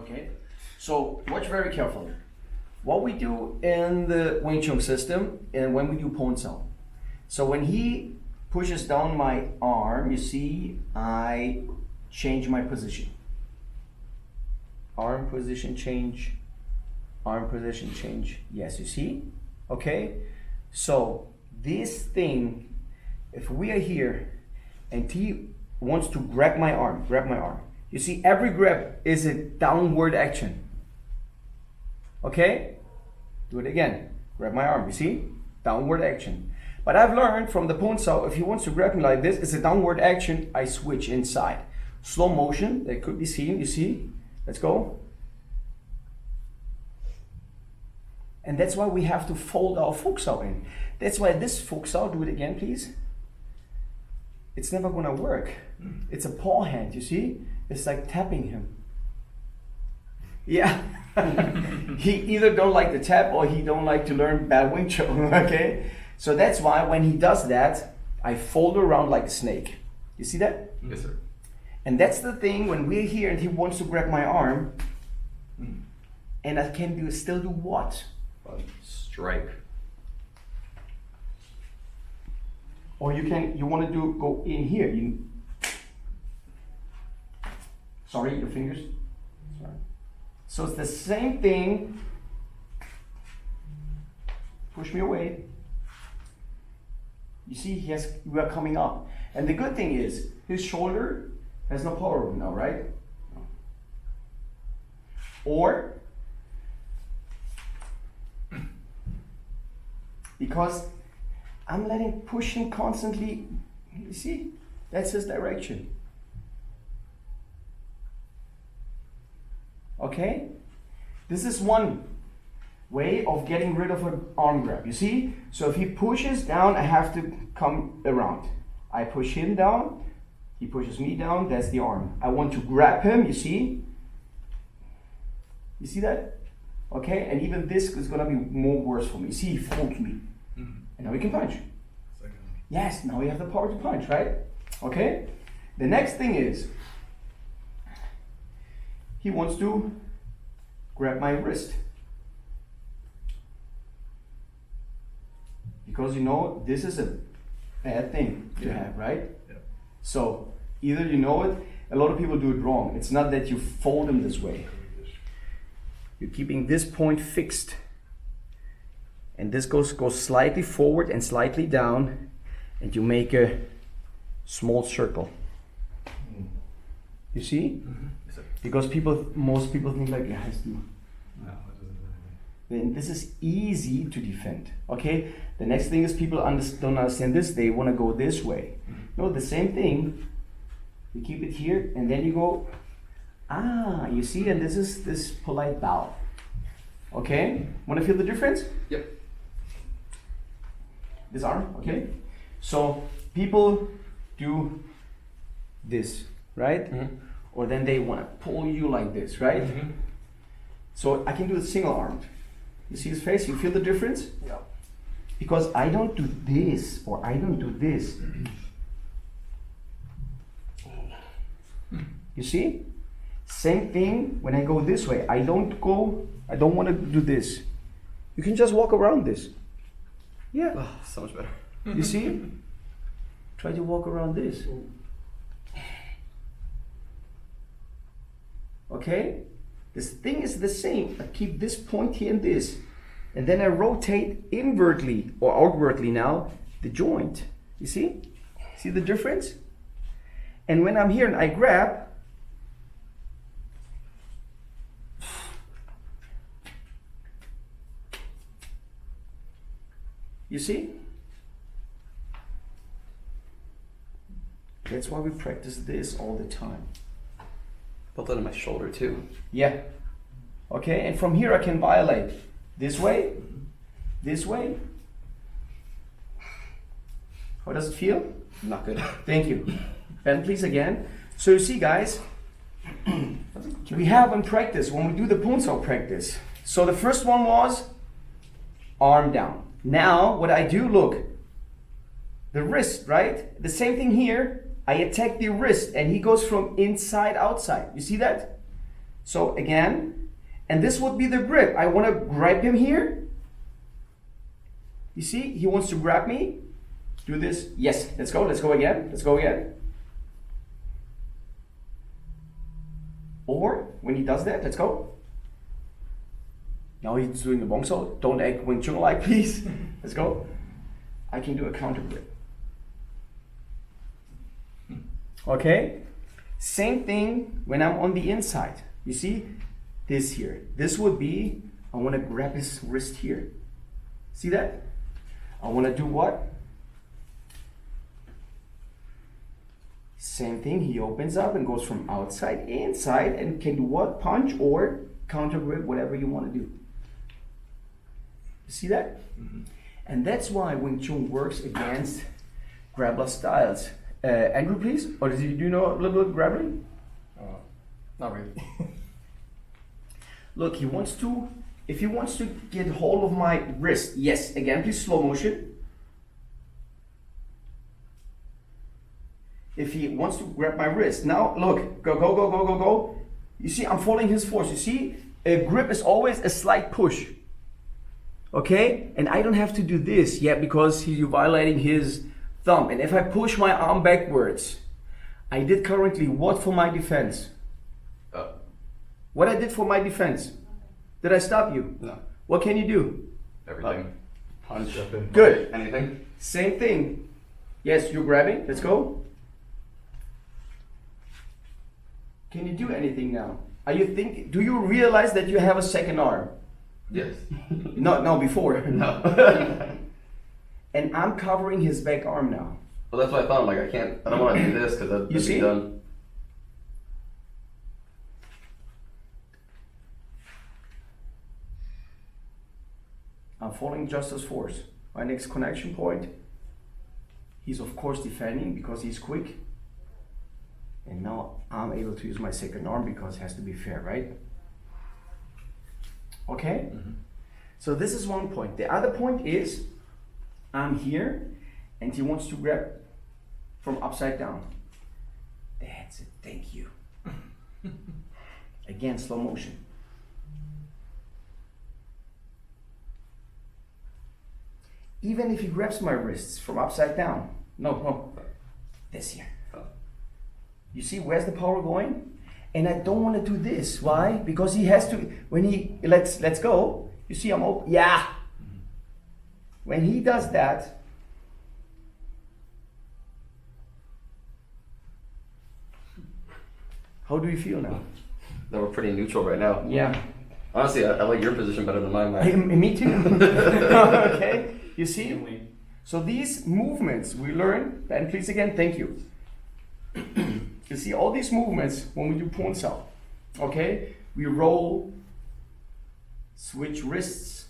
Okay, so watch very carefully. What we do in the Wing Chun system and when we do Poon Sau. So when he pushes down my arm, you see, I change my position. Arm position change, arm position change. Yes, you see? Okay, so this thing, if we are here and he wants to grab my arm, you see every grab is a downward action. Okay, do it again, grab my arm, you see, downward action. But I've learned from the Poon Sau, if he wants to grab me like this, it's a downward action, I switch inside. Slow motion, that could be seen, you see, let's go. And that's why we have to fold our Poon Sau in. That's why this Poon Sau, do it again please. It's never gonna work. It's a paw hand, you see? It's like tapping him. Yeah. He either don't like the tap or he don't like to learn bad Wing Chun, okay? So that's why when he does that, I fold around like a snake. You see that? Yes, sir. And that's the thing when we're here and he wants to grab my arm, and I can do still do what? Strike. Or you want to do go in here. Sorry, your fingers. Sorry. So it's the same thing. Push me away. You see, we are coming up. And the good thing is, his shoulder has no power now, right? Or, because I'm letting push him constantly, you see, that's his direction. Okay? This is one way of getting rid of an arm grab, you see? So if he pushes down, I have to come around. I push him down, he pushes me down, that's the arm. I want to grab him, you see? You see that? Okay, and even this is gonna be more worse for me. See, he folds me. And now we can punch. Yes, now we have the power to punch, right? Okay? The next thing is, he wants to grab my wrist. Because you know, this is a bad thing to have, right? Yeah. So, either you know it, a lot of people do it wrong. It's not that you fold them this way. You're keeping this point fixed. And this goes slightly forward and slightly down, and you make a small circle. You see? Yes, sir. Because most people think like, yeah, let's do. No, it doesn't. Then this is easy to defend. Okay? The next thing is people don't understand this. They want to go this way. No, the same thing. You keep it here, and then you go. You see, and this is this polite bow. Okay? Want to feel the difference? Yep. This arm, okay? So people do this, right? Or then they want to pull you like this, right? So I can do it single armed. You see his face? You feel the difference? Yeah. Because I don't do this or I don't do this. You see? Same thing when I go this way. I don't want to do this. You can just walk around this. Yeah. Oh, so much better. You see? Try to walk around this. Okay? This thing is the same. I keep this point here and this. And then I rotate inwardly or outwardly now the joint. You see? See the difference? And when I'm here and I grab, you see? That's why we practice this all the time. Felt that in my shoulder too. Yeah. Okay, and from here I can violate this way, this way. How does it feel? Not good. Thank you. Bend please again. So you see guys, we have in practice, when we do the Poon Sau practice. So the first one was arm down. Now what I do, look, the wrist, right? The same thing here. I attack the wrist and he goes from inside outside. You see that? So again, and this would be the grip. I want to grab him here. You see, he wants to grab me. Do this. Yes, let's go again. Let's go again. Or when he does that, let's go. Now he's doing the Poon Sau. Don't act Wing Chun like, please. Let's go. I can do a counter grip. Okay? Same thing when I'm on the inside. You see this here. This would be, I want to grab his wrist here. See that? I want to do what? Same thing. He opens up and goes from outside inside and can do what? Punch or counter grip, whatever you want to do. See that? Mm-hmm. And that's why Wing Chun works against grappler styles. Andrew, please. Or do you know a little bit of grappling? Not really. Look, he wants to, if he wants to get hold of my wrist, yes, again, please slow motion. If he wants to grab my wrist, now look, go. You see, I'm following his force. You see, a grip is always a slight push. Okay? And I don't have to do this yet because he's violating his thumb. And if I push my arm backwards, I did currently what for my defense? What I did for my defense? Did I stop you? No. What can you do? Everything. Punch. Good. Anything? Same thing. Yes, you're grabbing. Let's go. Can you do anything now? Do you realize that you have a second arm? Yes. No, before. No. And I'm covering his back arm now. Well, that's what I thought. Like, I don't want to do this because that'd You see? be done. I'm following just his force. My next connection point. He's of course defending because he's quick. And now I'm able to use my second arm because it has to be fair, right? Okay? Mm-hmm. So this is one point. The other point is, I'm here and he wants to grab from upside down. That's it, thank you. Again, slow motion. Even if he grabs my wrists from upside down, no, this here. You see, where's the power going? And I don't want to do this. Why? Because he has to, when he, let's go. You see, I'm open. Yeah. Mm-hmm. When he does that, how do you feel now? That we're pretty neutral right now. Yeah. Honestly, I like your position better than mine, man. Me too. Okay. You see? So these movements we learn, and please again, thank you. You see all these movements when we do Poon Sau. Okay? We roll, switch wrists,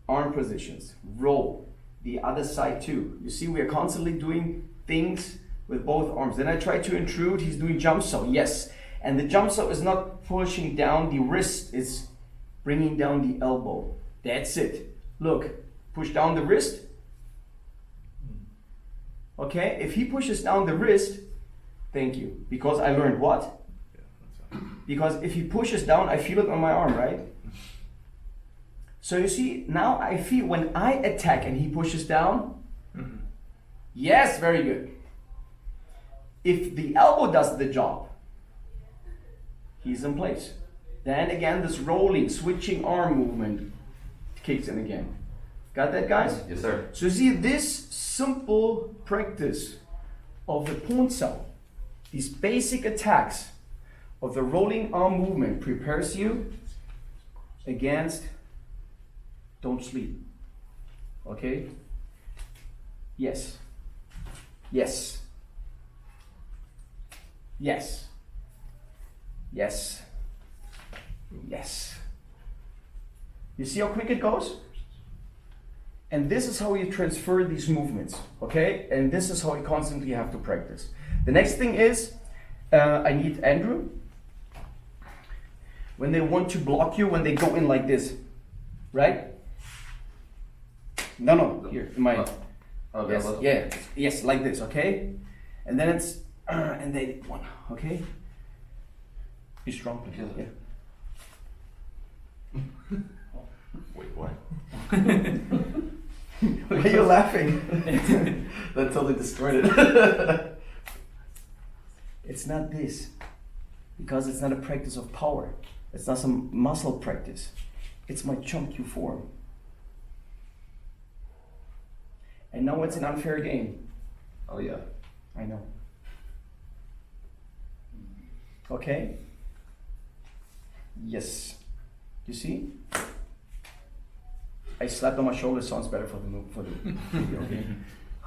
arm positions, roll. The other side too. You see we are constantly doing things with both arms. Then I try to intrude, he's doing jump sau, yes. And the jump sau is not pushing down the wrist, it's bringing down the elbow. That's it. Look, push down the wrist. Okay, if he pushes down the wrist, thank you. Because I learned what? Because if he pushes down, I feel it on my arm, right? So you see, now I feel when I attack and he pushes down, yes, very good. If the elbow does the job, he's in place. Then again, this rolling, switching arm movement kicks in again. Got that, guys? Yes, sir. So you see, this simple practice of the Poon Sau, these basic attacks of the rolling arm movement prepares you against don't sleep. Okay? Yes. Yes. Yes. Yes. Yes. You see how quick it goes? And this is how you transfer these movements, okay? And this is how you constantly have to practice. The next thing is, I need Andrew. When they want to block you, when they go in like this, right? No, here, in my, yes, yeah, yes, like this, okay? And then it's, and they, one, okay? Be strong, please, yeah. Why are you laughing? That totally destroyed it. It's not this. Because it's not a practice of power. It's not some muscle practice. It's my chunk Q form. And now it's an unfair game. Oh yeah. I know. Okay? Yes. You see? I slapped on my shoulder, sounds better for the video, okay?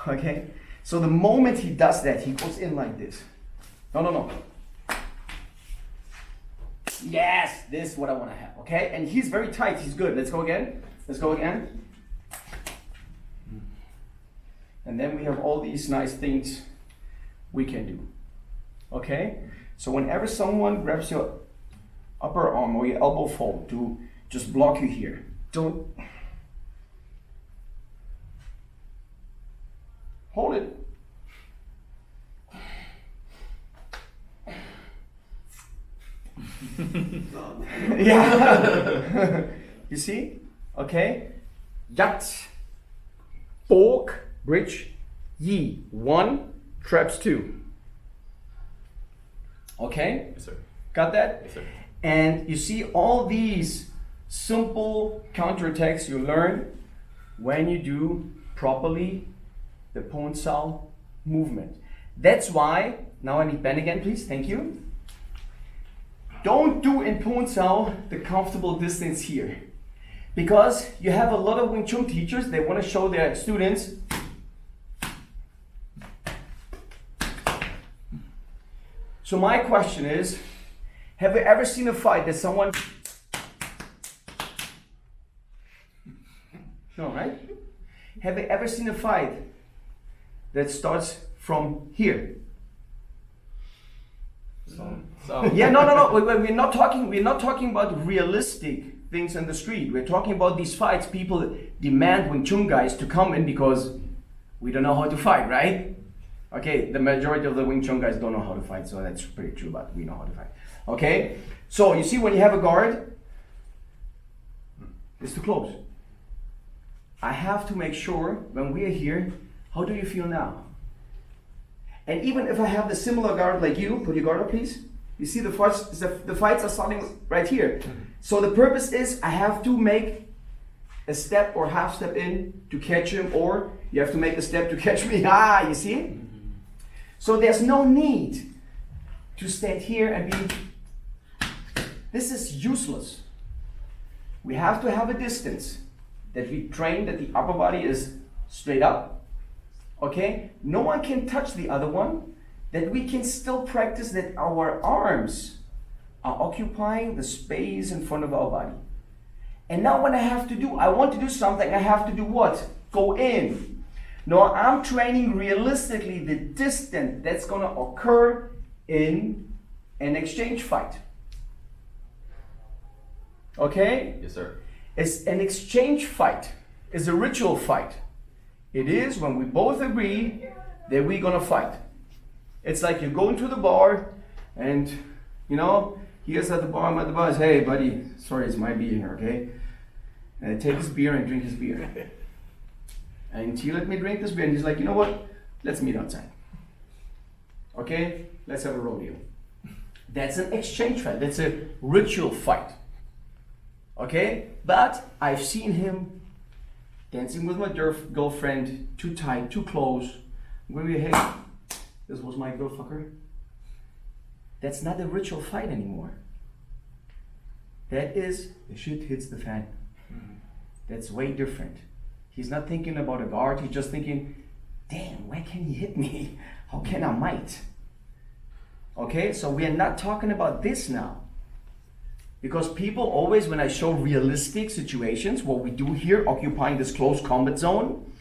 Okay? So the moment he does that, he goes in like this. No. Yes, this is what I want to have, okay? And he's very tight, he's good. Let's go again. And then we have all these nice things we can do, okay? So whenever someone grabs your upper arm or your elbow fold to just block you here, don't hold it. Yeah. You see? Okay. Yat. Bork. Bridge. Yi. 1. Traps 2. Okay? Yes, sir. Got that? Yes, sir. And you see all these simple counterattacks you learn when you do properly the Poon Sau movement. That's why, now I need Ben again, please. Thank you. Don't do in Poon Sau the comfortable distance here. Because you have a lot of Wing Chun teachers, they want to show their students So my question is, have you ever seen a fight that someone... No, right? Have you ever seen a fight that starts from here? Yeah, no. We're not talking about realistic things on the street. We're talking about these fights. People demand Wing Chun guys to come in because we don't know how to fight, right? Okay, the majority of the Wing Chun guys don't know how to fight, so that's pretty true, but we know how to fight. Okay, so you see when you have a guard, it's too close. I have to make sure when we are here, how do you feel now? And even if I have the similar guard like you, put your guard up please. You see the fights are starting right here. So the purpose is I have to make a step or half step in to catch him, or you have to make a step to catch me. You see? So there's no need to stand here and be, this is useless. We have to have a distance that we train that the upper body is straight up. Okay? No one can touch the other one, that we can still practice that our arms are occupying the space in front of our body. And now when I want to do something, I have to do what? Go in. No, I'm training realistically the distance that's going to occur in an exchange fight. Okay? Yes, sir. It's an exchange fight. It's a ritual fight. It is when we both agree that we're going to fight. It's like you go into the bar and, he is at the bar, I'm at the bar, says, hey buddy, sorry, it's my beer here, okay? And I take his beer and drink his beer. And he let me drink this beer and he's like, you know what? Let's meet outside. Okay? Let's have a rodeo. That's an exchange fight. That's a ritual fight. Okay? But I've seen him dancing with my girlfriend, too tight, too close. I'm going to be, hey, this was my girl fucker. That's not a ritual fight anymore. That is, the shit hits the fan. That's way different. He's not thinking about a guard, he's just thinking, damn, where can he hit me? How can I might? Okay, so we are not talking about this now. Because people always, when I show realistic situations, what we do here, occupying this close combat zone,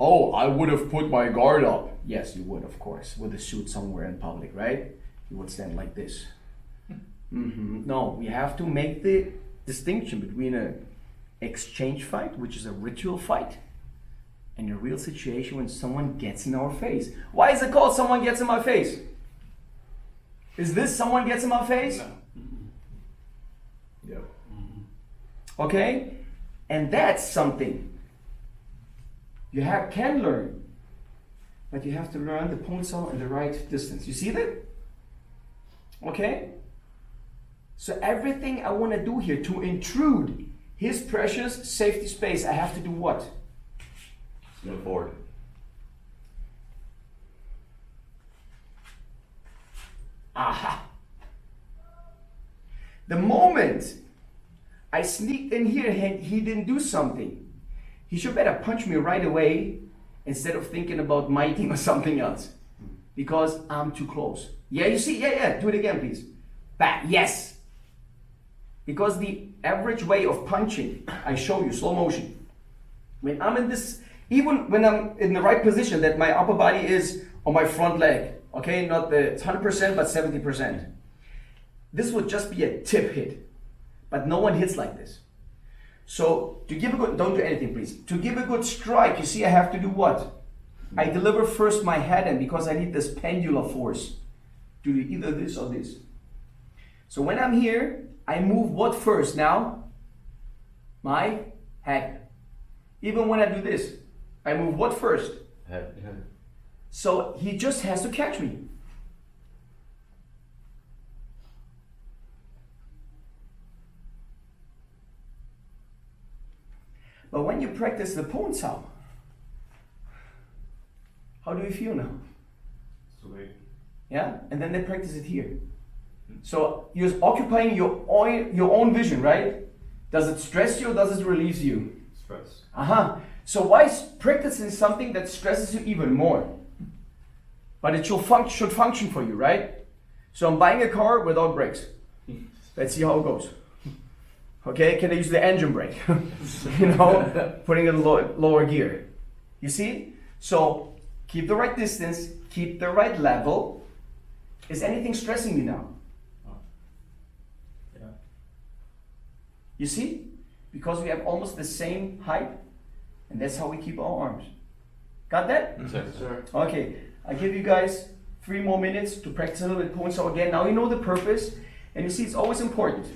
oh, I would have put my guard up. Yes, you would, of course, with a suit somewhere in public, right? You would stand like this. No, we have to make the distinction between a exchange fight, which is a ritual fight, and a real situation when someone gets in our face. Why is it called someone gets in my face? Is this someone gets in my face? No. Yep. Okay? And that's something you can learn. But you have to learn the Poon Sau in the right distance. You see that? Okay? So everything I want to do here to intrude his precious safety space, I have to do what? Move forward. Aha! The moment I sneaked in here and he didn't do something, he should better punch me right away instead of thinking about miting or something else. Because I'm too close. Yeah, you see? Yeah, do it again, please. Back, yes. Because the average way of punching, I show you, slow motion. When I'm in this, even when I'm in the right position, that my upper body is on my front leg, okay? Not the 100%, but 70%. This would just be a tip hit. But no one hits like this. So to give a good, don't do anything please. To give a good strike, you see I have to do what? I deliver first my head in because I need this pendular force to do either this or this. So when I'm here, I move what first now? My head. Even when I do this, I move what first? Head. So he just has to catch me. But when you practice the Poon Sau, how do you feel now? Sweet. Yeah? And then they practice it here. So you're occupying your own vision, right? Does it stress you or does it relieve you? Stress. So why is practicing something that stresses you even more? But it should function for you, right? So I'm buying a car without brakes. Let's see how it goes. Okay, can I use the engine brake? Putting it in lower gear. You see? So keep the right distance, keep the right level. Is anything stressing me now? Yeah. You see? Because we have almost the same height, and that's how we keep our arms. Got that? Yes, sir. Okay, I give you guys 3 more minutes to practice a little bit Poon Sau again. Now you know the purpose, and you see it's always important.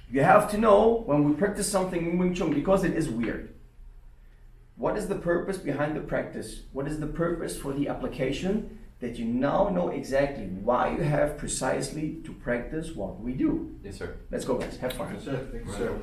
You have to know when we practice something in Wing Chun, because it is weird. What is the purpose behind the practice? What is the purpose for the application? That you now know exactly why you have precisely to practice what we do. Yes, sir. Let's go guys, have fun. Yes, sir. Thank you, sir.